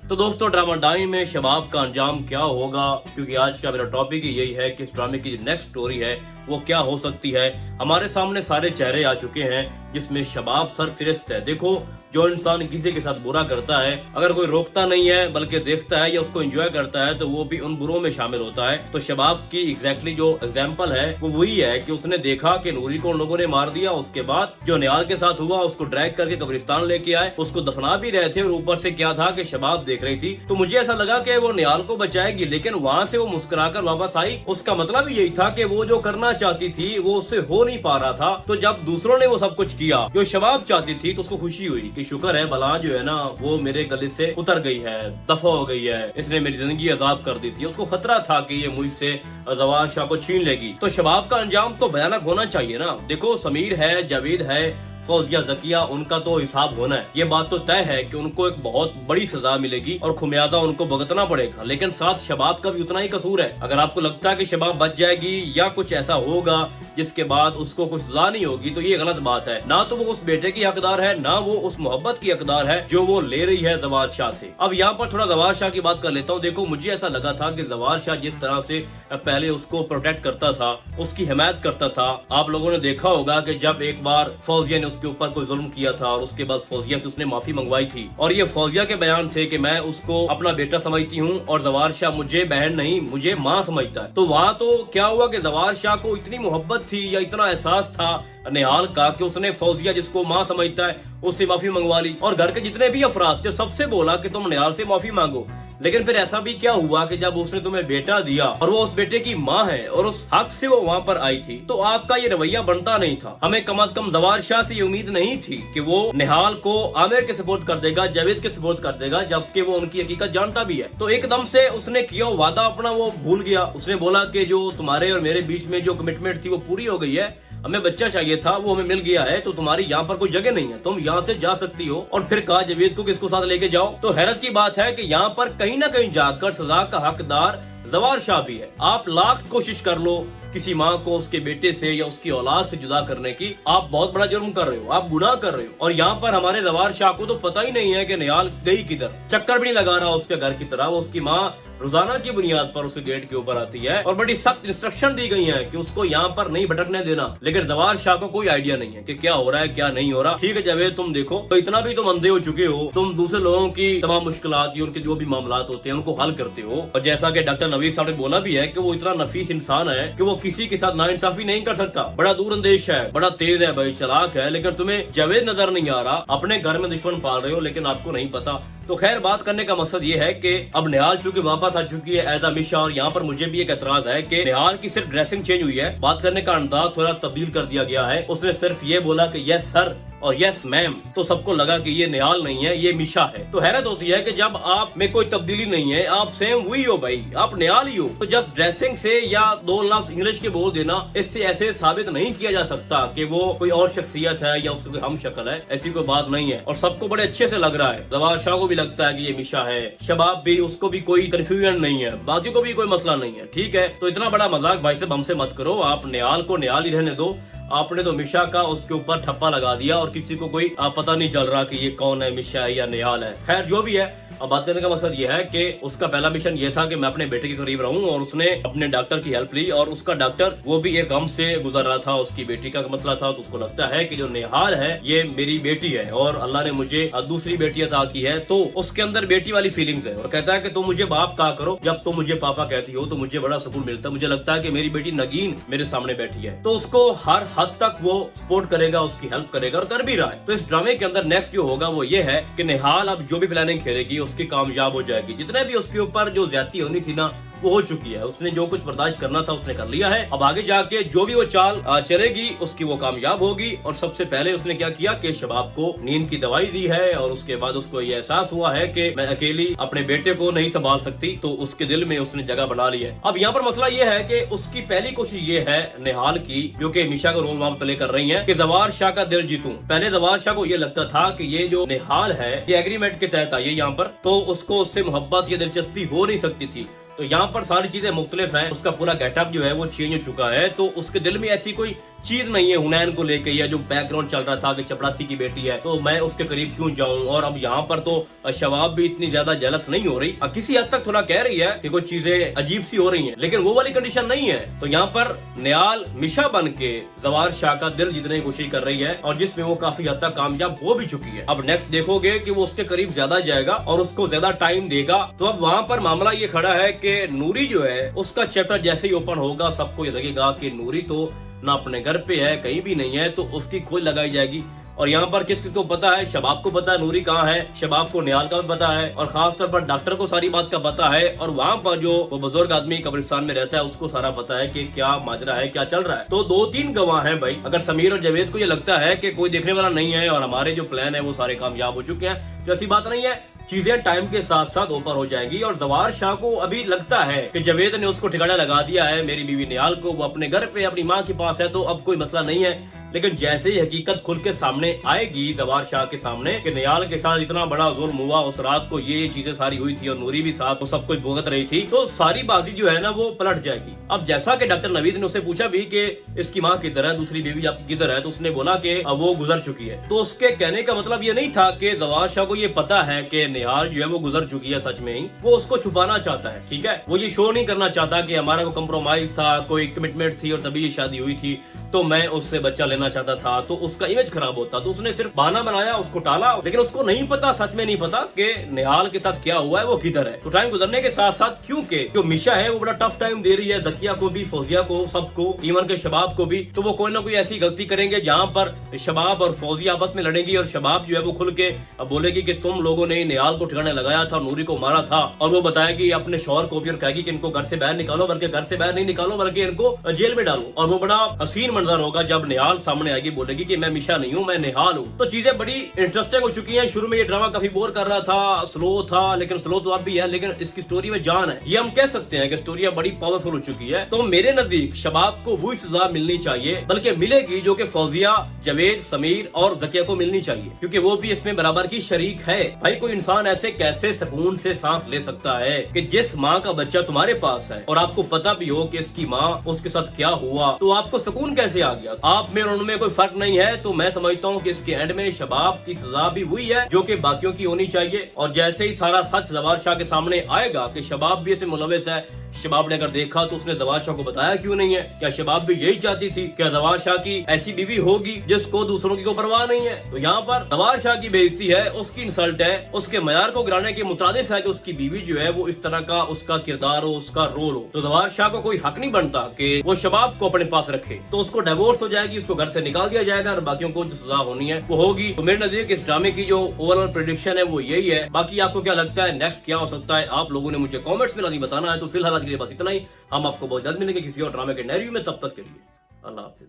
तो दोस्तों drama dine में शबाब का अंजाम क्या होगा, क्योंकि आज का मेरा टॉपिक ही यही है कि इस ड्रामे की नेक्स्ट स्टोरी है वो क्या हो सकती है। हमारे सामने सारे चेहरे आ चुके हैं जिसमें शबाब सरफिरिस्त है। देखो, जो इंसान किसी के साथ बुरा करता है, अगर कोई रोकता नहीं है बल्कि देखता है या उसको एंजॉय करता है, तो वो भी उन बुरों में शामिल होता है। तो शबाब की एग्जैक्टली जो एग्जाम्पल है वो वही है कि उसने देखा कि नूरी को उन लोगों ने मार दिया, उसके बाद जो निहाल के साथ हुआ उसको ड्रैग करके कब्रिस्तान लेके आए, उसको दफना भी रहे थे और ऊपर से क्या था कि शबाब देख रही थी। तो मुझे ऐसा लगा कि वो निहाल को बचाएगी, लेकिन वहाँ से वो मुस्कुराकर वापस आई। उसका मतलब यही था कि वो जो करना चाहती थी वो उससे हो नहीं पा रहा था। तो जब दूसरों ने वो सब कुछ किया जो शबाब चाहती थी, तो उसको खुशी हुई कि शुक्र है बला जो है ना वो मेरे गले से उतर गई है, दफा हो गई है, इसने मेरी जिंदगी अजाब कर दी थी। उसको खतरा था कि ये मुझसे जवान शाह को छीन लेगी। तो शबाब का अंजाम तो भयानक होना चाहिए ना। देखो, समीर है, जावेद है, फौजिया, जकिया, उनका तो हिसाब होना है। ये बात तो तय है कि उनको एक बहुत बड़ी सजा मिलेगी और खुमियाजा उनको भुगतना पड़ेगा, लेकिन साथ शबाब का भी उतना ही कसूर है। अगर आपको लगता है कि शबाब बच जाएगी या कुछ ऐसा होगा जिसके बाद उसको कुछ सजा नहीं होगी, तो ये गलत बात है। ना तो वो उस बेटे की हकदार है, ना वो उस मोहब्बत की हकदार है जो वो ले रही है जवार शाह से। अब यहाँ पर थोड़ा जवार शाह की बात कर लेता हूँ। देखो, मुझे ऐसा लगा था कि जवार शाह जिस तरह से पहले उसको प्रोटेक्ट करता था, उसकी हिमायत करता था। आप लोगों ने देखा होगा कि जब एक बार फौजिया ने उसके ऊपर कोई जुल्म किया था और उसके बाद फौजिया से उसने माफी मंगवाई थी, और ये फौजिया के बयान थे कि मैं उसको अपना बेटा समझती हूँ और जवार शाह मुझे बहन नहीं, मुझे माँ समझता है। तो वहाँ तो क्या हुआ कि जवार शाह को इतनी मोहब्बत थी या इतना एहसास था निहाल का कि उसने फौजिया जिसको माँ समझता है उससे माफी मंगवा ली, और घर के जितने भी अफराद थे सबसे बोला कि तुम निहाल से माफी मांगो। लेकिन फिर ऐसा भी क्या हुआ कि जब उसने तुम्हें बेटा दिया और वो उस बेटे की माँ है और उस हक से वो वहाँ पर आई थी, तो आपका ये रवैया बनता नहीं था। हमें कम से कम जवार शाह से ये उम्मीद नहीं थी कि वो निहाल को आमिर के सपोर्ट कर देगा, जावेद के सपोर्ट कर देगा, जबकि वो उनकी हकीकत जानता भी है। तो एकदम से उसने किया वादा अपना वो भूल गया। उसने बोला कि जो तुम्हारे और मेरे बीच में जो कमिटमेंट थी वो पूरी हो गई है, हमें बच्चा चाहिए था वो हमें मिल गया है, तो तुम्हारी यहाँ पर कोई जगह नहीं है, तुम यहाँ से जा सकती हो। और फिर कहा जावेद को किसको साथ लेके जाओ। तो हैरत की बात है कि यहाँ पर कहीं ना कहीं जाकर सजा का हकदार जवार शाह भी है। आप लाख कोशिश कर लो किसी माँ को उसके बेटे से या उसकी औलाद से जुदा करने की, आप बहुत बड़ा जुर्म कर रहे हो, आप गुनाह कर रहे हो। और यहाँ पर हमारे जवार शाह को तो पता ही नहीं है कि निहाल गई किधर, चक्कर भी नहीं लगा रहा उसके घर की तरह। वो उसकी माँ रोजाना की बुनियाद पर उसके गेट के ऊपर आती है और बड़ी सख्त इंस्ट्रक्शन दी गई है कि उसको यहाँ पर नहीं भटकने देना। लेकिन जवार शाह को कोई आइडिया नहीं है कि क्या हो रहा है क्या नहीं हो रहा। ठीक है जावेद, तुम देखो, तो इतना भी तुम अंधे हो चुके हो, तुम दूसरे लोगों की तमाम मुश्किलात या उनके जो भी मामलात होते हैं उनको हल करते हो। और जैसा कि डॉक्टर नवीद साहब ने बोला भी है कि वो इतना नफीस इंसान है कि वो किसी के साथ नाइंसाफी नहीं कर सकता। बड़ा दूरअंदेश है, बड़ा तेज है भाई, चालाक है, लेकिन तुम्हें जावेद नजर नहीं आ रहा। अपने घर में दुश्मन पाल रहे हो लेकिन आपको नहीं पता। तो खैर, बात करने का मकसद ये है कि अब निहाल चूंकि वापस आ चुकी है एज अ और यहाँ पर मुझे भी एक एतराज है कि निहाल की सिर्फ ड्रेसिंग चेंज हुई है, बात करने का अंदाज थोड़ा तब्दील कर दिया गया है। उसने सिर्फ ये बोला कि यस सर और यस मैम, तो सबको लगा कि ये निहाल नहीं है, ये मिशा है। तो हैरत होती है कि जब आप में कोई तब्दीली नहीं है, आप सेम वही हो भाई, आप निहाल ही हो। तो जस्ट ड्रेसिंग से या दो लफ्ज इंग्लिश के बोल देना, इससे ऐसे साबित नहीं किया जा सकता कि वो कोई और शख्सियत है या उसकी कोई हम शक्ल है। ऐसी कोई बात नहीं है और सबको बड़े अच्छे से लग रहा है। जवार शाह को भी लगता है कि ये मिशा है, शबाब भी, उसको भी कोई कंफ्यूजन नहीं है, बाकी को भी कोई मसला नहीं है। ठीक है, तो इतना बड़ा मजाक भाई साहब हमसे मत करो। आप निहाल को निहाल ही रहने दो। आपने तो मिशा का उसके ऊपर ठप्पा लगा दिया और किसी को कोई पता नहीं चल रहा कि ये कौन है, मिशा है या निहाल है। खैर जो भी है, अब बात करने का मकसद ये है कि उसका पहला मिशन ये था कि मैं अपने बेटे के करीब रहूं, और उसने अपने डॉक्टर की हेल्प ली। और उसका डॉक्टर वो भी एक गम से गुजर रहा था, उसकी बेटी का मसला था। तो उसको लगता है कि जो निहाल है ये मेरी बेटी है और अल्लाह ने मुझे दूसरी बेटी अता की है, तो उसके अंदर बेटी वाली फीलिंग्स है। और कहता है कि तुम मुझे बाप कहा करो, जब तुम मुझे पापा कहती हो तो मुझे बड़ा सुकून मिलता है। मुझे लगता है कि मेरी बेटी नगीन मेरे सामने बैठी है। तो उसको हर हद तक वो सपोर्ट करेगा, उसकी हेल्प करेगा और कर भी रहा है। तो इस ड्रामे के अंदर नेक्स्ट जो होगा वो ये है कि निहाल अब जो भी प्लानिंग खेलेगी उसकी कामयाब हो जाएगी। जितने भी उसके ऊपर जो ज्यादती होनी थी ना वो हो चुकी है, उसने जो कुछ बर्दाश्त करना था उसने कर लिया है। अब आगे जाके जो भी वो चाल चलेगी उसकी वो कामयाब होगी। और सबसे पहले उसने क्या किया कि शबाब को नींद की दवाई दी है और उसके बाद उसको ये एहसास हुआ है कि मैं अकेली अपने बेटे को नहीं संभाल सकती, तो उसके दिल में उसने जगह बना ली है। अब यहाँ पर मसला ये है कि उसकी पहली कोशिश ये है निहाल की, जो कि मिशा का रोल वहाँ प्ले कर रही है, कि जवार शाह का दिल जीतूं। पहले जवार शाह को ये लगता था कि ये जो निहाल है ये एग्रीमेंट के तहत आई है यहाँ पर, तो उसको उससे मोहब्बत या दिलचस्पी हो नहीं सकती थी। तो यहाँ पर सारी चीजें मुख्तलिफ हैं, उसका पूरा गेटअप जो है वो चेंज हो चुका है, तो उसके दिल में ऐसी कोई चीज नहीं है हुनैन को लेके, या जो बैकग्राउंड चल रहा था कि चपरासी की बेटी है तो मैं उसके करीब क्यों जाऊं। और अब यहाँ पर तो शबाब भी इतनी ज्यादा जेलस नहीं हो रही, किसी हद तक थोड़ा कह रही है कि कुछ चीजें अजीब सी हो रही हैं, लेकिन वो वाली कंडीशन नहीं है। तो यहाँ पर निहाल मिशा बन के जवार शाह का दिल जीतने की कोशिश कर रही है, और जिसमें वो काफी हद तक कामयाब हो भी चुकी है। अब नेक्स्ट देखोगे कि वो उसके करीब ज्यादा जाएगा और उसको ज्यादा टाइम देगा। तो अब वहाँ पर मामला ये खड़ा है कि नूरी जो है उसका चैप्टर जैसे ही ओपन होगा सबको ये लगेगा कि नूरी तो ना अपने घर पे है, कहीं भी नहीं है, तो उसकी खोज लगाई जाएगी। और यहाँ पर किस किस को पता है, शबाब को पता है नूरी कहाँ है, शबाब को निहाल का भी पता है, और खास तौर पर डॉक्टर को सारी बात का पता है, और वहाँ पर जो वो बुजुर्ग आदमी कब्रिस्तान में रहता है उसको सारा पता है कि क्या माजरा है, क्या चल रहा है। तो 2-3 गवाह हैं भाई। अगर समीर और जावेद को ये लगता है कि कोई देखने वाला नहीं है और हमारे जो प्लान है वो सारे कामयाब हो चुके हैं, तो ऐसी बात नहीं है। चीजें टाइम के साथ साथ ओपन हो जाएंगी। और जवार शाह को अभी लगता है कि जावेद ने उसको ठिकाना लगा दिया है, मेरी बीवी निहाल को, वो अपने घर पे अपनी माँ के पास है, तो अब कोई मसला नहीं है। लेकिन जैसे ही हकीकत खुल के सामने आएगी जवार शाह के सामने कि निहाल के साथ इतना बड़ा जुल्म हुआ, उस रात को ये चीजें सारी हुई थी और नूरी भी साथ, वो सब कुछ भुगत रही थी, तो सारी बाजी जो है ना वो पलट जाएगी। अब जैसा कि डॉक्टर नवीद ने उससे पूछा भी कि इसकी माँ किधर है, दूसरी बीवी आपकी किधर है, तो उसने बोला कि अब वो गुजर चुकी है। तो उसके कहने का मतलब ये नहीं था कि जवार शाह को ये पता है कि निहाल जो है वो गुजर चुकी है, सच में ही वो उसको छुपाना चाहता है। ठीक है, वो ये शो नहीं करना चाहता कि हमारा कोई कंप्रोमाइज था, कोई कमिटमेंट थी और तभी ये शादी हुई थी, तो मैं उससे बच्चा लेना चाहता था, तो उसका इमेज खराब होता, तो उसने सिर्फ बहाना बनाया, उसको टाला। लेकिन उसको नहीं पता, सच में नहीं पता कि निहाल के साथ क्या हुआ है, वो किधर है। तो टाइम गुजरने के साथ साथ क्योंकि जो मिशा है वो बड़ा टफ टाइम दे रही है जकिया को भी, फौजिया को, सबको, इवन के शबाब को भी, तो वो कोई ना कोई ऐसी गलती करेंगे जहां पर शबाब और फौजिया आपस में लड़ेंगी, और शबाब जो है वो खुल के बोलेगी कि तुम लोगों ने निहाल को ठिकाने लगाया था, नूरी को मारा था, और वो बताएगी अपने शौहर को भी और कहेगी कि इनको घर से बाहर निकालो, बल्कि घर से बाहर नहीं निकालो बल्कि इनको जेल में डालो। और वो बड़ा हसीन मंजर होगा जब निहाल सामने आएगी, बोलेगी कि मैं मिशा नहीं हूँ, मैं निहाल हूँ। तो चीजें बड़ी इंटरेस्टिंग हो चुकी हैं। शुरू में ये ड्रामा काफी बोर कर रहा था, स्लो था, लेकिन स्लो तो अब भी है, लेकिन इसकी स्टोरी में जान है, ये हम कह सकते हैं कि स्टोरी अब बड़ी पावरफुल हो चुकी है। तो मेरे नजदीक शबाब को वही सजा मिलनी चाहिए, बल्कि मिलेगी जो कि फौजिया, जावेद, समीर और जकिया को मिलनी चाहिए, क्योंकि वो भी इसमें बराबर की शरीक है। भाई कोई इंसान ऐसे कैसे सुकून से सांस ले सकता है कि जिस माँ का बच्चा तुम्हारे पास है और आपको पता भी हो कि इसकी माँ उसके साथ क्या हुआ, तो आपको सुकून कैसे आ गया? आप में और उनमें कोई फर्क नहीं है। तो मैं समझता हूँ कि इसके एंड में शबाब की सजा भी हुई है जो कि बाकियों की होनी चाहिए। और जैसे ही सारा सच जवार शाह के सामने आएगा कि शबाब भी इसमें मुलविस है, शबाब ने अगर देखा तो उसने जवार शाह को बताया क्यों नहीं है? क्या शबाब भी यही चाहती थी? क्या जवार शाह की ऐसी बीवी होगी जिसको दूसरों की को परवाह नहीं है? तो यहाँ पर जवार शाह की बेइज्जती है, उसकी इंसल्ट है, उसके मयार को गिराने के मुताबिक है कि उसकी बीवी जो है वो इस तरह का उसका किरदार हो, उसका रोल हो। तो जवार शाह को कोई हक नहीं बनता कि वो शबाब को अपने पास रखे। तो उसको डिवोर्स हो जाएगी, उसको घर से निकाल दिया जाएगा और बाकियों को जो सजा होनी है वो होगी। तो मेरे नजदीक इस ड्रामे की जो ओवरऑल प्रेडिक्शन है वो यही है। बाकी आपको क्या लगता है नेक्स्ट क्या हो सकता है, आप लोगों ने मुझे कॉमेंट्स में लाजमी बताना है। तो फिलहाल आज के लिए बस इतना ही। हम आपको बहुत जल्द मिलेंगे किसी और ड्रामे के नए रिव्यू में। तब तक के लिए अल्लाह हाफिज।